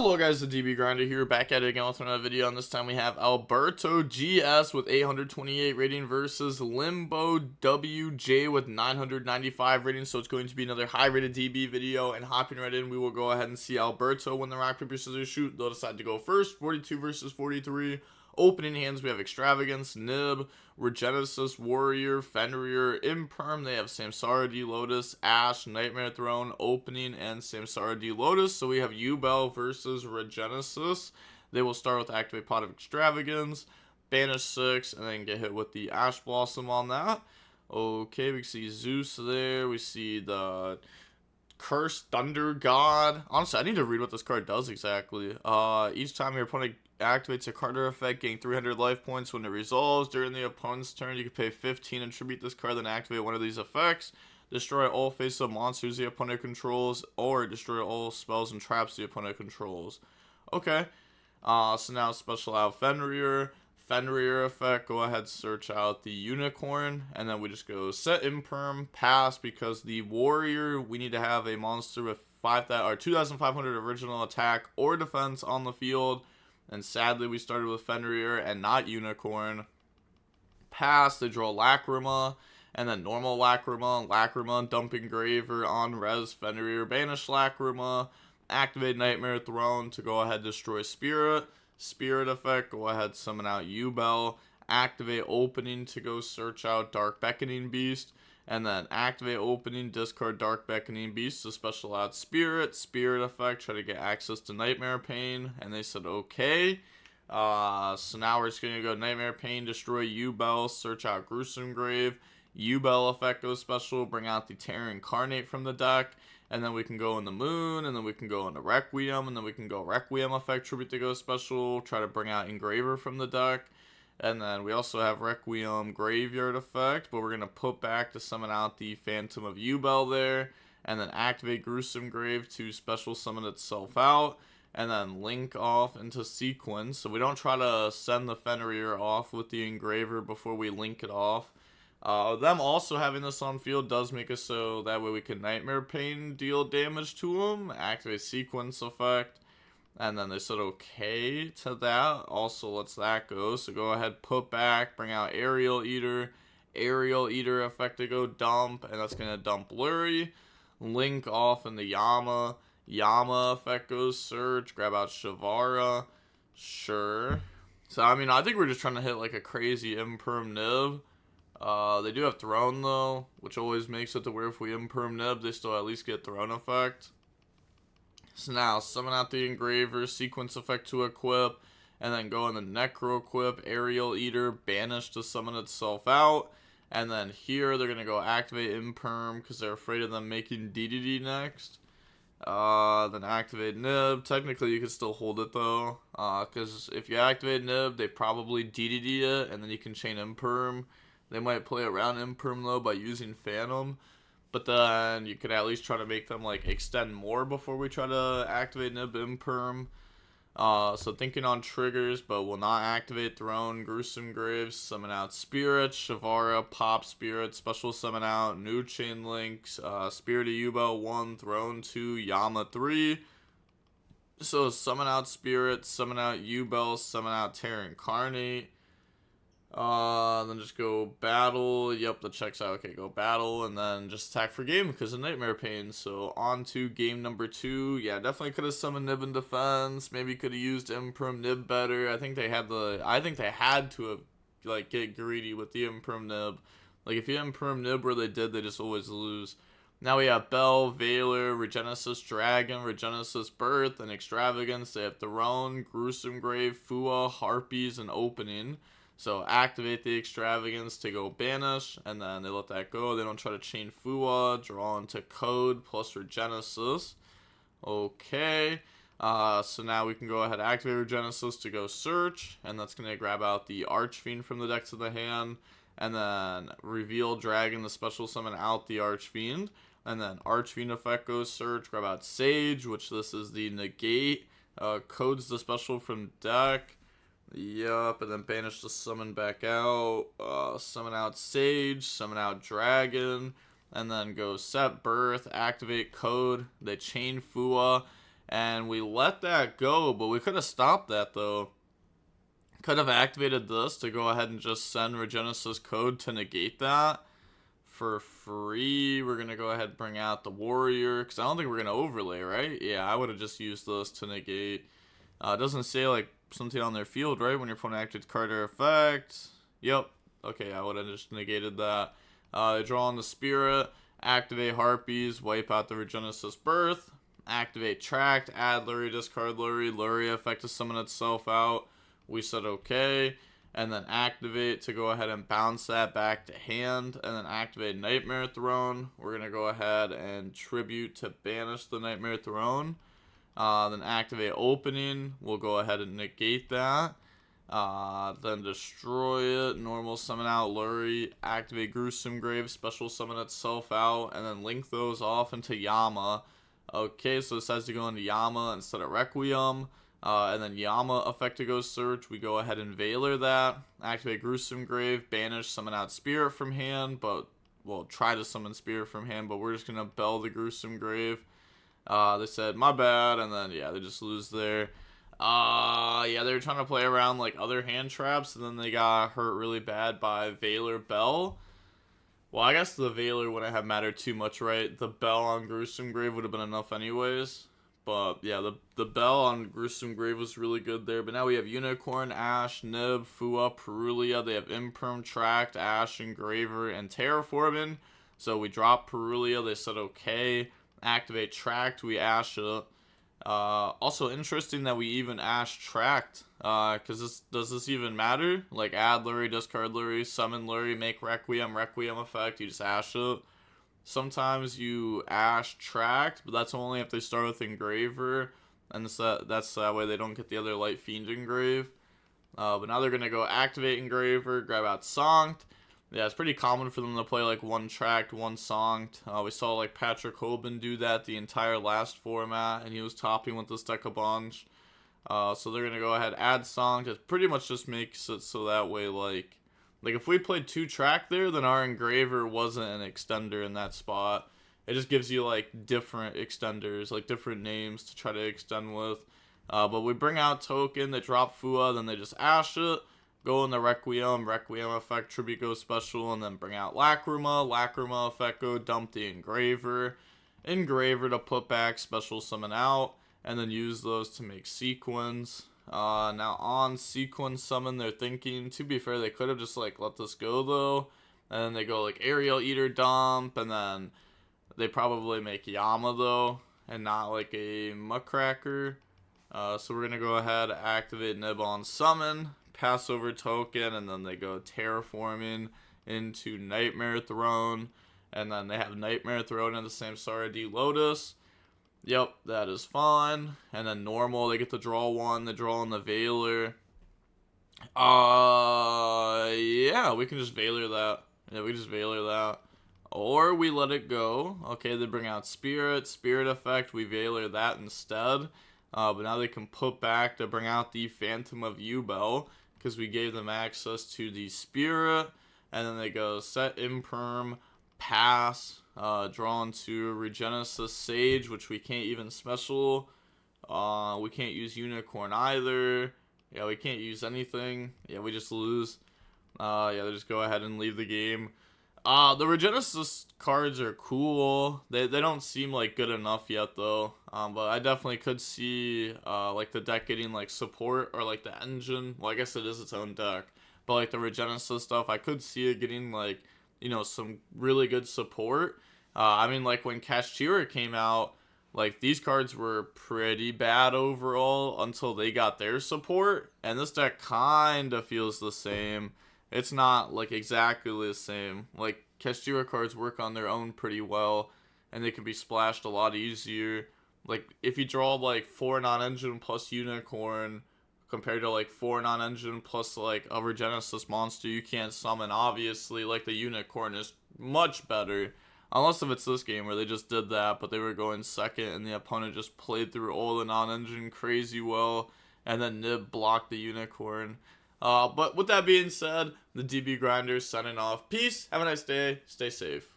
Hello guys, the DB Grinder here, back at it again with another video, and this time we have Alberto GS with 828 rating versus Limbo WJ with 995 rating, so it's going to be another high rated DB video, and hopping right in, we will go ahead and see Alberto win the rock, paper, scissors, shoot. They'll decide to go first, 42 versus 43. Opening hands, we have Extravagance, Nib, Regenesis, Warrior, Fenrir, Imperm. They have Samsara D Lotus, Ash, Nightmare Throne, Opening, and Samsara D Lotus. So we have Yubel versus Regenesis. They will start with Activate Pot of Extravagance, Banish 6, and then get hit with the Ash Blossom on that. Okay, we see Zeus there. We see the Cursed Thunder God. Honestly, I need to read what this card does exactly. Each time your opponent activates a card or effect, gain 300 life points. When it resolves during the opponent's turn, you can pay 15 and tribute this card, then activate one of these effects. Destroy all face-up monsters the opponent controls, or destroy all spells and traps the opponent controls. Okay. So now special out Fenrir. Fenrir effect, go ahead, search out the Unicorn, and then we just go set Imperm, pass, because the Warrior, we need to have a monster with 2,500 original attack or defense on the field, and sadly we started with Fenrir and not Unicorn. Pass, they draw Lacrima, and then normal Lacrima, dump Engraver on res Fenrir, banish Lacrima, activate Nightmare Throne to go ahead, destroy Spirit effect, go ahead, summon out Yubel, activate Opening to go search out Dark Beckoning Beast, and then activate Opening, discard Dark Beckoning Beast to special out Spirit effect, try to get access to Nightmare Pain, and they said okay. So now we're just going to go Nightmare Pain, destroy Yubel, search out Gruesome Grave, Yubel effect goes special, bring out the Terra Incarnate from the deck, and then we can go in the Moon, and then we can go into Requiem, and then we can go Requiem effect, tribute to go special, try to bring out Engraver from the deck, and then we also have Requiem Graveyard effect, but we're going to put back to summon out the Phantom of Yubel there, and then activate Gruesome Grave to special summon itself out, and then link off into sequence, so we don't try to send the Fenrir off with the Engraver before we link it off. Them also having this on field does make it so that way we can Nightmare Pain deal damage to them, activate sequence effect, and then they said okay to that. Also lets that go, so go ahead, put back, bring out Aerial Eater effect to go dump, and that's going to dump Blurry, link off in the Yama effect goes search, grab out Shavara, sure. So I mean, I think we're just trying to hit like a crazy Imperm Nib. They do have Throne though, which always makes it to where if we Imperm Nib, they still at least get Throne effect. So now, summon out the Engraver, sequence effect to equip, and then go in the Necro equip, Aerial Eater, banish to summon itself out, and then here they're going to go activate Imperm because they're afraid of them making DDD next. Then activate Nib. Technically you can still hold it though, because if you activate Nib, they probably DDD it, and then you can chain Imperm. They might play around Imperm though by using Phantom, but then you could at least try to make them like extend more before we try to activate Nib Imperm. So thinking on triggers, but will not activate Throne, Gruesome Graves, summon out Spirit, Shavara, Pop Spirit, special summon out, new Chain Links, Spirit of Yubel 1, Throne 2, Yama 3. So summon out Spirit, summon out Yubel, summon out Terra Incarnate. Then just go battle. Yep, that checks out. Okay, go battle, and then just attack for game because of Nightmare Pain. So on to game number 2. Yeah, definitely could have summoned Nib in defense. Maybe could have used Imperm Nib better. I think they had to have like get greedy with the Imperm Nib. Like if you Imperm Nib where they did, they just always lose. Now we have Bell, Valor, Regenesis Dragon, Regenesis Birth, and Extravagance. They have Throne, Gruesome Grave, Fua, Harpies, and Opening. So activate the Extravagance to go banish, and then they let that go. They don't try to chain Fua, draw into Code plus Regenesis. Okay, so now we can go ahead and activate Regenesis to go search, and that's going to grab out the Archfiend from the deck to the hand, and then reveal Dragon to special summon out the Archfiend, and then Archfiend effect goes search, grab out Sage, which this is the negate, codes the special from deck. Yup, and then banish the summon back out, summon out Sage, summon out Dragon, and then go set Birth, activate Code, they chain Fua, and we let that go, but we could have stopped that though. Could have activated this to go ahead and just send Regenesis code to negate that for free. We're gonna go ahead and bring out the warrior, because I don't think we're gonna overlay, right? Yeah, I would have just used this to negate. It doesn't say like something on their field, right? When your opponent activates card or effect. Yep. Okay, I would have just negated that. They draw on the spirit, activate harpies, wipe out the Regenesis birth, activate tract, add Lurie, discard Lurie, Lurie effect to summon itself out. We said okay, and then activate to go ahead and bounce that back to hand, and then activate Nightmare Throne. We're going to go ahead and tribute to banish the Nightmare Throne. Then activate opening. We'll go ahead and negate that. Then destroy it. Normal summon out Lurie. Activate Gruesome Grave. Special summon itself out. And then link those off into Yama. Okay, so this has to go into Yama instead of Requiem. And then Yama effect to go search. We go ahead and Veiler that. Activate Gruesome Grave. Banish, summon out Spirit from hand. But, well, try to summon Spirit from hand. But we're just going to Bell the Gruesome Grave. They said, my bad. And then, yeah, they just lose there. Yeah, they were trying to play around, like, other hand traps. And then they got hurt really bad by Veiler Bell. Well, I guess the Veiler wouldn't have mattered too much, right? The Bell on Gruesome Grave would have been enough anyways. But, yeah, the Bell on Gruesome Grave was really good there. But now we have Unicorn, Ash, Nib, Fua, Perulia. They have Imperm, Tract, Ash, Engraver, and Terraforming. So we dropped Perulia. They said okay. Activate Tract. We Ash it. Also interesting that we even Ash Tract. Because does this even matter? Like, add Lurie, discard Lurie, summon Lurie, make Requiem effect. You just Ash it. Sometimes you Ash Tract, but that's only if they start with Engraver, and that's that way they don't get the other Light Fiend Engrave. But now they're going to go activate Engraver, grab out Sanct. Yeah, it's pretty common for them to play like one Tract, one Sanct. We saw like Patrick Hoban do that the entire last format, and he was topping with this deck a bunch. So they're going to go ahead, add Sanct. It pretty much just makes it so that way like if we played 2 Tract there, then our Engraver wasn't an extender in that spot. It just gives you, like, different extenders, like, different names to try to extend with. But we bring out Token, they drop Fua, then they just Ash it, go in the Requiem effect, Tribute go special, and then bring out Lacrima effect go, dump the Engraver to put back, special summon out, and then use those to make Sequence. Now on Sequence summon, they're thinking, to be fair, they could have just like let this go though, and then they go like Aerial Eater dump, and then they probably make Yama though, and not like a Muckracker. So we're gonna go ahead, activate Nib on summon, pass over Token, and then they go Terraforming into Nightmare Throne, and then they have Nightmare Throne in the Samsara D Lotus. Yep, that is fine. And then normal, they get to draw one. They draw on the Veiler. Yeah, we can just Veiler that. Yeah, we just Veiler that. Or we let it go. Okay, they bring out Spirit effect. We Veiler that instead. But now they can put back to bring out the Phantom of Yubel, because we gave them access to the Spirit. And then they go set Imperm, pass. Drawn to Regenesis Sage, which we can't even special. We can't use Unicorn either. Yeah, we can't use anything. Yeah, we just lose. Yeah, they just go ahead and leave the game. The Regenesis cards are cool. They don't seem like good enough yet though. But I definitely could see like the deck getting like support, or like the engine. Well, I guess it is its own deck. But like the Regenesis stuff, I could see it getting like, you know, some really good support. I mean, like when Kashtira came out, like these cards were pretty bad overall until they got their support, and this deck kind of feels the same. It's not like exactly the same. Like Kashtira cards work on their own pretty well, and they can be splashed a lot easier. Like if you draw like 4 non-engine plus Unicorn compared to like 4 non-engine plus like a Regenesis monster you can't summon, obviously like the Unicorn is much better. Unless if it's this game where they just did that, but they were going second and the opponent just played through all the non-engine crazy well, and then Nib blocked the Unicorn. But with that being said, the DB Grinders signing off. Peace, have a nice day, stay safe.